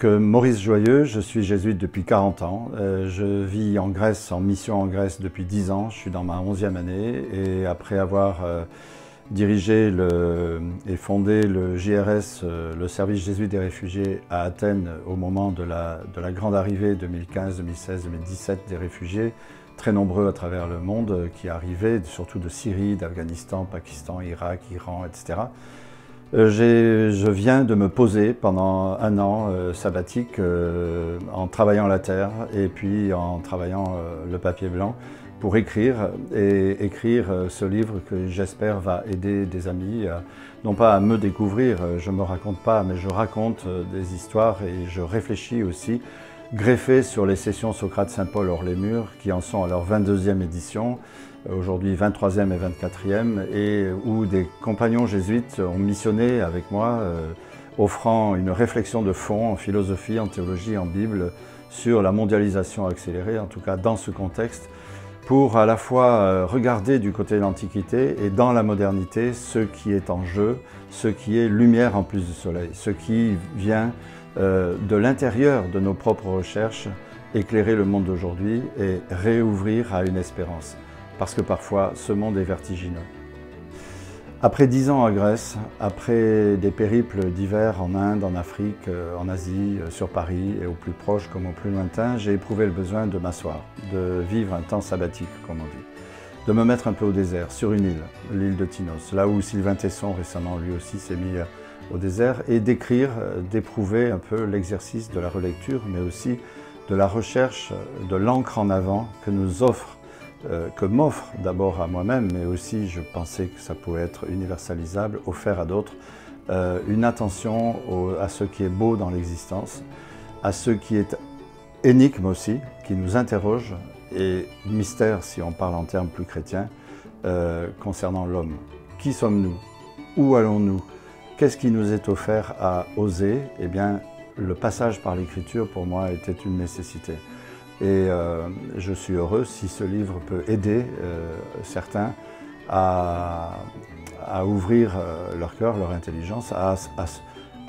Donc Maurice Joyeux, je suis jésuite depuis 40 ans. Je vis en Grèce, en mission en Grèce depuis 10 ans. Je suis dans ma 11e année et après avoir dirigé et fondé le JRS, le service jésuite des réfugiés à Athènes au moment de la grande arrivée 2015, 2016, 2017 des réfugiés, très nombreux à travers le monde qui arrivaient, surtout de Syrie, d'Afghanistan, Pakistan, Irak, Iran, etc. Je viens de me poser pendant un an sabbatique en travaillant la terre et puis en travaillant le papier blanc pour écrire ce livre que j'espère va aider des amis, non pas à me découvrir, je ne me raconte pas, mais je raconte des histoires et je réfléchis aussi, greffé sur les sessions Socrate-Saint-Paul hors les murs qui en sont à leur 22e édition, aujourd'hui 23e et 24e, et où des compagnons jésuites ont missionné avec moi, offrant une réflexion de fond en philosophie, en théologie, en Bible, sur la mondialisation accélérée, en tout cas dans ce contexte, pour à la fois regarder du côté de l'Antiquité et dans la modernité ce qui est en jeu, ce qui est lumière en plus du soleil, ce qui vient de l'intérieur de nos propres recherches, éclairer le monde d'aujourd'hui et réouvrir à une espérance. Parce que parfois, ce monde est vertigineux. Après 10 ans en Grèce, après des périples divers en Inde, en Afrique, en Asie, sur Paris et au plus proche comme au plus lointain, j'ai éprouvé le besoin de m'asseoir, de vivre un temps sabbatique, comme on dit, de me mettre un peu au désert, sur une île, l'île de Tinos, là où Sylvain Tesson récemment lui aussi s'est mis au désert, et d'écrire, d'éprouver un peu l'exercice de la relecture, mais aussi de la recherche, de l'encre en avant que nous offre, que m'offre d'abord à moi-même, mais aussi je pensais que ça pouvait être universalisable, offert à d'autres, une attention à ce qui est beau dans l'existence, à ce qui est énigme aussi, qui nous interroge, et mystère si on parle en termes plus chrétiens, concernant l'homme. Qui sommes-nous? Où allons-nous? Qu'est-ce qui nous est offert à oser? Eh bien, le passage par l'écriture pour moi était une nécessité. Et je suis heureux si ce livre peut aider certains à ouvrir leur cœur, leur intelligence, à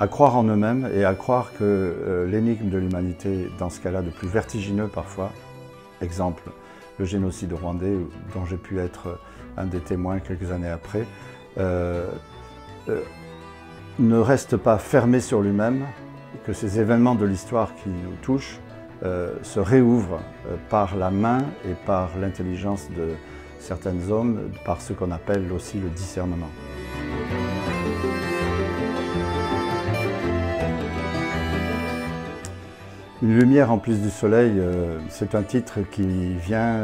croire en eux-mêmes et à croire que l'énigme de l'humanité, dans ce cas-là de plus vertigineux parfois, exemple le génocide rwandais dont j'ai pu être un des témoins quelques années après, ne reste pas fermé sur lui-même, que ces événements de l'histoire qui nous touchent se réouvrent par la main et par l'intelligence de certains hommes, par ce qu'on appelle aussi le discernement. Une lumière en plus du soleil, c'est un titre qui vient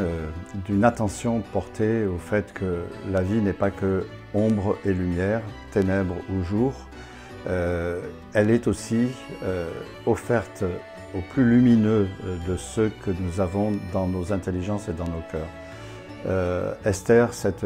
d'une attention portée au fait que la vie n'est pas que ombre et lumière, ténèbres ou jour. Elle est aussi offerte au plus lumineux de ceux que nous avons dans nos intelligences et dans nos cœurs. Esther, cette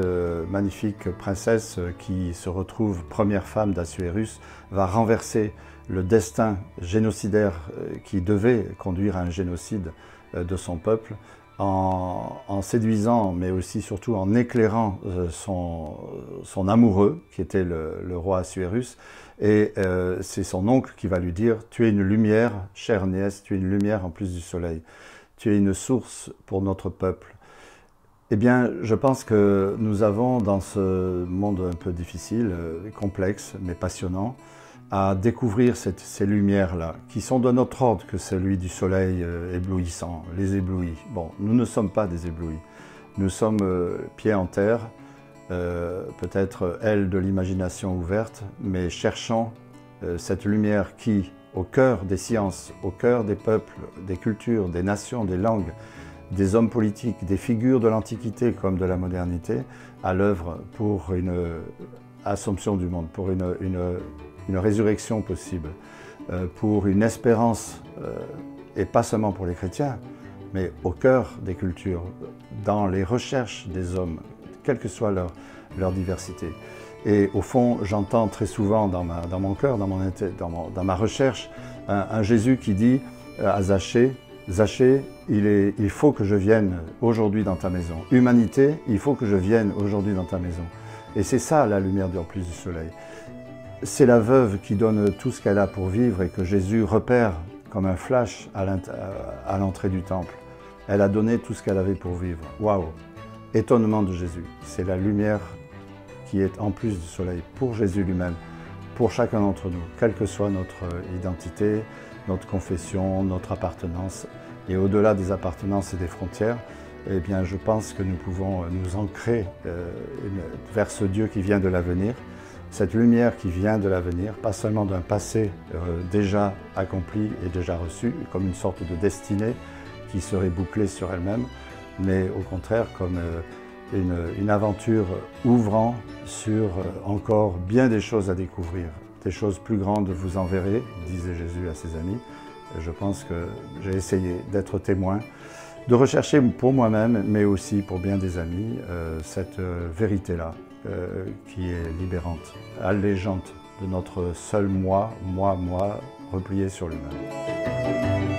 magnifique princesse qui se retrouve première femme d'Assuérus, va renverser le destin génocidaire qui devait conduire à un génocide de son peuple en séduisant, mais aussi surtout en éclairant son amoureux, qui était le roi Assuérus. Et c'est son oncle qui va lui dire « Tu es une lumière, chère nièce, tu es une lumière en plus du soleil. Tu es une source pour notre peuple. » Eh bien, je pense que nous avons dans ce monde un peu difficile, complexe, mais passionnant, à découvrir ces lumières-là, qui sont de notre ordre que celui du soleil éblouissant, les éblouis. Bon, nous ne sommes pas des éblouis. Nous sommes pieds en terre, peut-être ailes de l'imagination ouverte, mais cherchant cette lumière qui, au cœur des sciences, au cœur des peuples, des cultures, des nations, des langues, des hommes politiques, des figures de l'Antiquité comme de la modernité, à l'œuvre pour une assomption du monde, pour une résurrection possible, pour une espérance, et pas seulement pour les chrétiens, mais au cœur des cultures, dans les recherches des hommes, quelle que soit leur diversité. Et au fond, j'entends très souvent dans mon cœur, dans ma recherche, un Jésus qui dit à Zachée, « Zachée, il faut que je vienne aujourd'hui dans ta maison. Humanité, il faut que je vienne aujourd'hui dans ta maison. » Et c'est ça la lumière en plus du soleil. C'est la veuve qui donne tout ce qu'elle a pour vivre et que Jésus repère comme un flash à l'entrée du temple. Elle a donné tout ce qu'elle avait pour vivre. Waouh! Étonnement de Jésus. C'est la lumière qui est en plus du soleil pour Jésus lui-même, pour chacun d'entre nous, quelle que soit notre identité, notre confession, notre appartenance. Et au-delà des appartenances et des frontières, eh bien, je pense que nous pouvons nous ancrer vers ce Dieu qui vient de l'avenir, cette lumière qui vient de l'avenir, pas seulement d'un passé déjà accompli et déjà reçu, comme une sorte de destinée qui serait bouclée sur elle-même, mais au contraire comme une aventure ouvrant sur encore bien des choses à découvrir. Des choses plus grandes vous en verrez, disait Jésus à ses amis. Je pense que j'ai essayé d'être témoin, de rechercher pour moi-même, mais aussi pour bien des amis, cette vérité-là qui est libérante, allégeante de notre seul moi, replié sur lui-même.